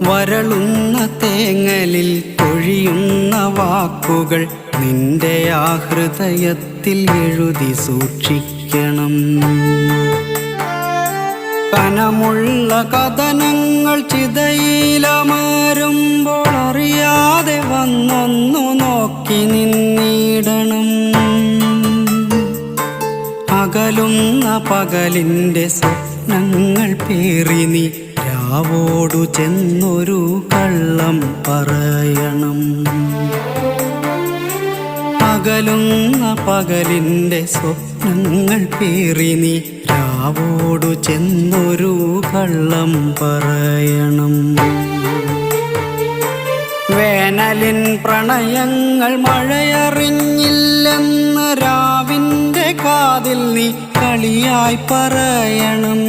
വരളുന്ന തേങ്ങലിൽ പൊഴിയുന്ന വാക്കുകൾ നിന്റെ ആ ഹൃദയത്തിൽ എഴുതി സൂക്ഷിക്കണം. കനമുള്ള കഥനങ്ങൾ ചിതയിലമരുമ്പോൾ അറിയാതെ വന്നൊന്നു നോക്കി നിന്നിടണം. അകലുന്ന പകലിൻ്റെ സ്വപ്നങ്ങൾ പേറി നീ രാവോടു ചെന്നൊരു കള്ളം പറയണം. അകലുന്ന പകലിൻ്റെ സ്വപ്നങ്ങൾ പേറി നീ രാവോടു ചെന്നൊരു കള്ളം പറയണം. വേനലിൻ പ്രണയങ്ങൾ മഴയറിഞ്ഞില്ലെന്ന് രാവിൻ്റെ കാതിൽ നീ കളിയായി പറയണം.